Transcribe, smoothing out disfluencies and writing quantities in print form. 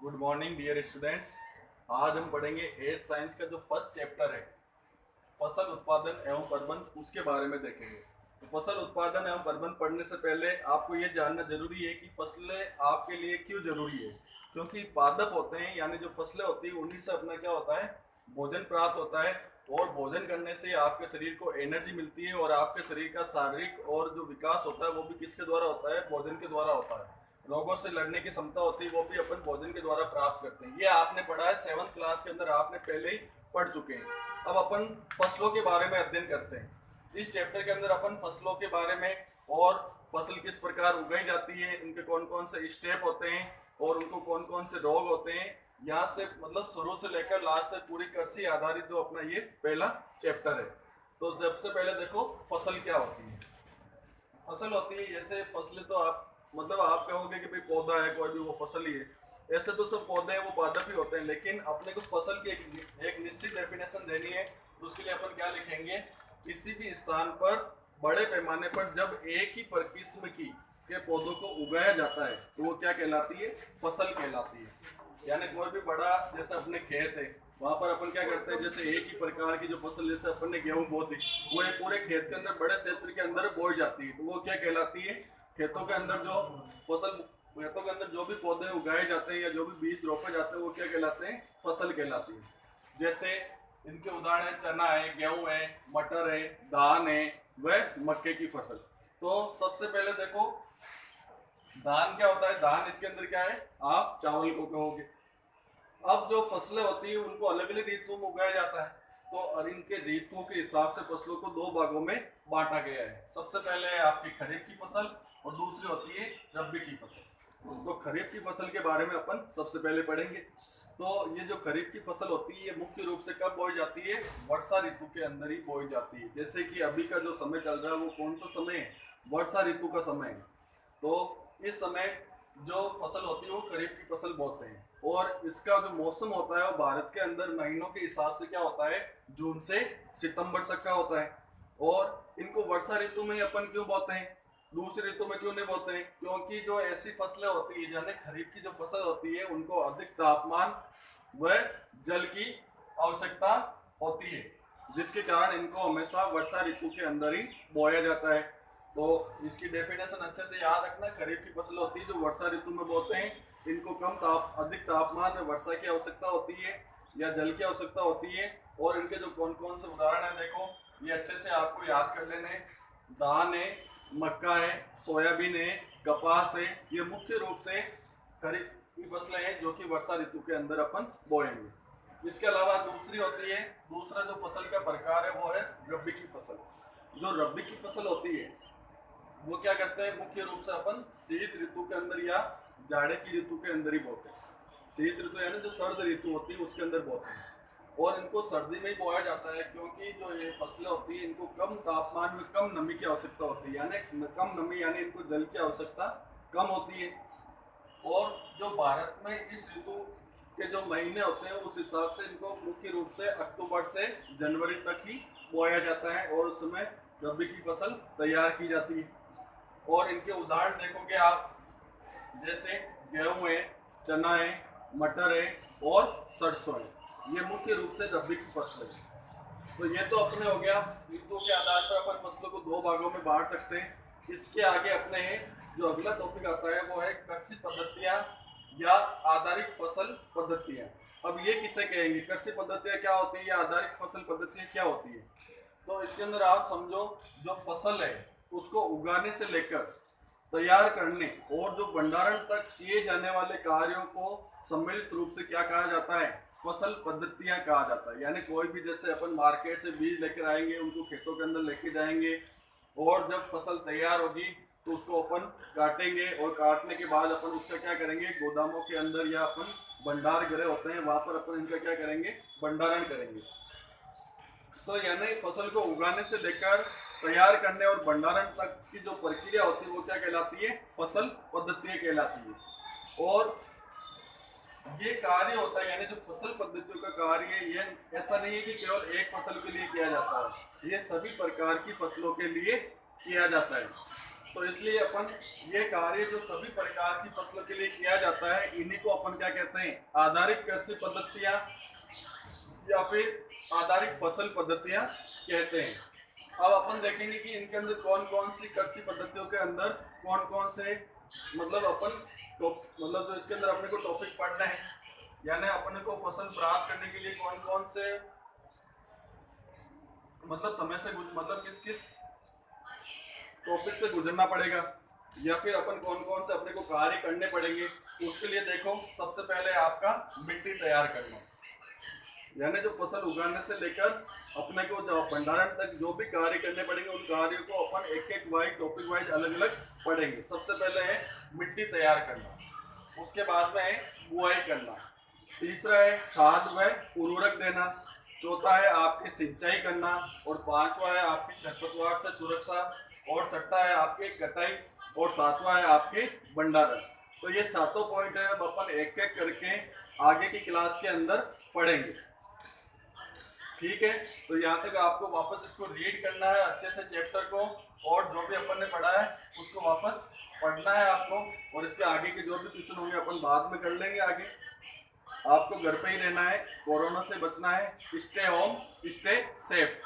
Good morning dear students. आज हम पढ़ेंगे 8th साइंस का जो फर्स्ट चैप्टर है फसल उत्पादन एवं प्रबंधन, उसके बारे में देखेंगे। तो फसल उत्पादन एवं प्रबंधन पढ़ने से पहले आपको ये जानना जरूरी है कि फसलें आपके लिए क्यों जरूरी है। क्योंकि पादप होते हैं, यानी जो फसलें होती हैं, उन्हीं से अपना क्या होता है, भोजन प्राप्त होता है। और भोजन करने से आपके शरीर को एनर्जी मिलती है और आपके शरीर का शारीरिक और जो विकास होता है वो भी किसके द्वारा होता है, भोजन के द्वारा होता है। रोगों से लड़ने की क्षमता होती है वो भी अपन भोजन के द्वारा प्राप्त करते हैं। ये आपने पढ़ा है 7th क्लास के अंदर, आपने पहले ही पढ़ चुके हैं। अब अपन फसलों के बारे में अध्ययन करते हैं। इस चैप्टर के अंदर अपन फसलों के बारे में और फसल किस प्रकार उगाई जाती है, उनके कौन कौन से स्टेप होते हैं और उनको कौन कौन से रोग होते हैं, यहाँ से मतलब शुरू से लेकर लास्ट तक पूरी कृषि आधारित जो अपना ये पहला चैप्टर है। तो सबसे पहले देखो फसल क्या होती है। फसल होती है, जैसे फसलें तो आप मतलब आप कहोगे कि भाई पौधा है, कोई भी वो फसल ही है। ऐसे तो सब पौधे हैं वो पादप ही होते हैं, लेकिन अपने को फसल की एक निश्चित डेफिनेशन देनी है। तो उसके लिए अपन क्या लिखेंगे, किसी भी स्थान पर बड़े पैमाने पर जब एक ही किस्म की के पौधों को उगाया जाता है तो वो क्या कहलाती है, फसल कहलाती है। यानी कोई भी बड़ा, जैसे अपने खेत है, वहां पर अपन क्या करते हैं, जैसे एक ही प्रकार की जो फसल, जैसे अपन ने गेहूं बो दी, वो एक पूरे खेत के अंदर बड़े क्षेत्र के अंदर बोई जाती है, तो वो क्या कहलाती है, खेतों के अंदर जो फसल, खेतों के अंदर जो भी पौधे उगाए जाते हैं या जो भी बीज रोपे जाते हैं वो क्या कहलाते हैं, फसल कहलाती है। जैसे इनके उदाहरण है चना है, गेहूं है, मटर है, धान है, वह मक्के की फसल। तो सबसे पहले देखो धान क्या होता है। धान इसके अंदर क्या है, आप चावल को कहोगे। अब जो फसलें होती है उनको अलग अलग ऋतुओं में उगाया जाता है। तो और इनके ऋतुओं के हिसाब से फसलों को दो भागों में बांटा गया है। सबसे पहले है आपकी खरीफ की फसल और दूसरी होती है रबी की फसल। तो खरीफ की फसल के बारे में अपन सबसे पहले पढ़ेंगे। तो ये जो खरीफ की फसल होती है ये मुख्य रूप से कब बोई जाती है, वर्षा ऋतु के अंदर ही बोई जाती है। जैसे कि अभी का जो समय चल रहा है वो कौन सा समय है, वर्षा ऋतु का समय है। तो इस समय जो फसल होती है वो खरीफ की फसल बोते हैं। और इसका जो मौसम होता है वो भारत के अंदर महीनों के हिसाब से क्या होता है, जून से सितंबर तक का होता है। और इनको वर्षा ऋतु में अपन क्यों बोते हैं, दूसरी ऋतु में क्यों नहीं बोते हैं, क्योंकि जो ऐसी फसलें होती है, यानी खरीफ की जो फसल होती है, उनको अधिक तापमान व जल की आवश्यकता होती है, जिसके कारण इनको हमेशा वर्षा ऋतु के अंदर ही बोया जाता है। तो इसकी डेफिनेशन अच्छे से याद रखना। खरीफ की फसल होती है जो वर्षा ऋतु में बोते हैं, इनको अधिक तापमान में वर्षा की आवश्यकता होती है या जल की आवश्यकता होती है। और इनके जो कौन कौन से उदाहरण है देखो, ये अच्छे से आपको याद कर लेने हैं। धान है, मक्का है, सोयाबीन है, कपास है, ये मुख्य रूप से खरीफ की फसलें हैं जो कि वर्षा ऋतु के अंदर अपन बोएंगे। इसके अलावा दूसरी होती है, दूसरा जो फसल का प्रकार है वो है रबी की फसल। जो रबी की फसल होती है वो क्या करते हैं, मुख्य रूप से अपन शीत ऋतु के अंदर या जाड़े की ऋतु के अंदर ही बोते हैं। शीत ऋतु यानी जो सर्द ऋतु होती है उसके अंदर बोते हैं। और इनको सर्दी में ही बोया जाता है, क्योंकि जो ये फसलें होती है इनको कम तापमान में कम नमी की आवश्यकता होती है, यानी कम नमी यानी इनको जल की आवश्यकता कम होती है। और जो भारत में इस ऋतु के जो महीने होते हैं उस हिसाब से इनको मुख्य रूप से अक्टूबर से जनवरी तक ही बोया जाता है और उस समय रबी की फसल तैयार की जाती है। और इनके उदाहरण देखोगे आप, जैसे गेहूं है, चना है, मटर है और सरसों है, ये मुख्य रूप से रबी की फसल है। तो ये तो अपने हो गया ऋतु के आधार पर अपन फसलों को दो भागों में बांट सकते हैं। इसके आगे अपने जो अगला टॉपिक आता है वो है कृषि पद्धतियाँ या आधारित फसल पद्धतियाँ। अब ये किसे कहेंगे, कृषि पद्धतियाँ क्या होती है या आधारित फसल पद्धतियाँ क्या होती है। तो इसके अंदर आप समझो, जो फसल है उसको उगाने से लेकर तैयार करने और जो भंडारण तक किए जाने वाले कार्यों को सम्मिलित रूप से क्या कहा जाता है, फसल पद्धतियां कहा जाता है। यानी कोई भी, जैसे अपन मार्केट से बीज लेकर आएंगे, उनको खेतों के अंदर लेके जाएंगे और जब फसल तैयार होगी तो उसको अपन काटेंगे और काटने के बाद अपन उसका क्या करेंगे, गोदामों के अंदर या अपन भंडार गृह होते हैं वहां पर अपन इनका क्या करेंगे, भंडारण करेंगे। तो यानी फसल को उगाने से लेकर तैयार करने और भंडारण तक की जो प्रक्रिया होती है वो क्या कहलाती है, फसल पद्धतियां कहलाती है। और ये कार्य होता है, यानी जो फसल पद्धतियों का कार्य है, ये ऐसा नहीं है कि केवल एक फसल के लिए किया जाता है, ये सभी प्रकार की फसलों के लिए किया जाता है। तो इसलिए अपन ये कार्य जो सभी प्रकार की फसलों के लिए किया जाता है, इन्हीं को अपन क्या कहते हैं, आधारित कृषि पद्धतियां या फिर आधारित फसल पद्धतियां कहते हैं। अब अपन देखेंगे कि इनके अंदर कौन कौन सी कृषि पद्धतियों के अंदर कौन कौन से मतलब जो इसके अंदर अपने को टॉपिक पढ़ना है, यानी अपने को फसल प्राप्त करने के लिए कौन कौन से समय से किस किस टॉपिक से गुजरना पड़ेगा, या फिर अपन कौन कौन से अपने को कार्य करने पड़ेंगे। उसके लिए देखो, सबसे पहले आपका मिट्टी तैयार करना, यानी जो फसल उगाने से लेकर अपने को जो भंडारण तक जो भी कार्य करने पड़ेंगे, उन कार्यों को अपन एक एक वाइज टॉपिक वाइज अलग अलग पढ़ेंगे। सबसे पहले है मिट्टी तैयार करना, उसके बाद में है बुआई करना, तीसरा है खाद व उर्वरक देना, चौथा है आपकी सिंचाई करना, और पांचवा है आपकी खरपतवार से सुरक्षा, और छठा है आपकी कटाई, और सातवां है आपके भंडारण। तो ये सातों पॉइंट है, अब अपन एक एक करके आगे की क्लास के अंदर पढ़ेंगे। ठीक है, तो यहाँ तक आपको वापस इसको रीड करना है अच्छे से चैप्टर को, और जो भी अपन ने पढ़ा है उसको वापस पढ़ना है आपको, और इसके आगे के जो भी क्वेश्चन होंगे अपन बाद में कर लेंगे आगे। आपको घर पे ही रहना है, कोरोना से बचना है, स्टे होम स्टे सेफ।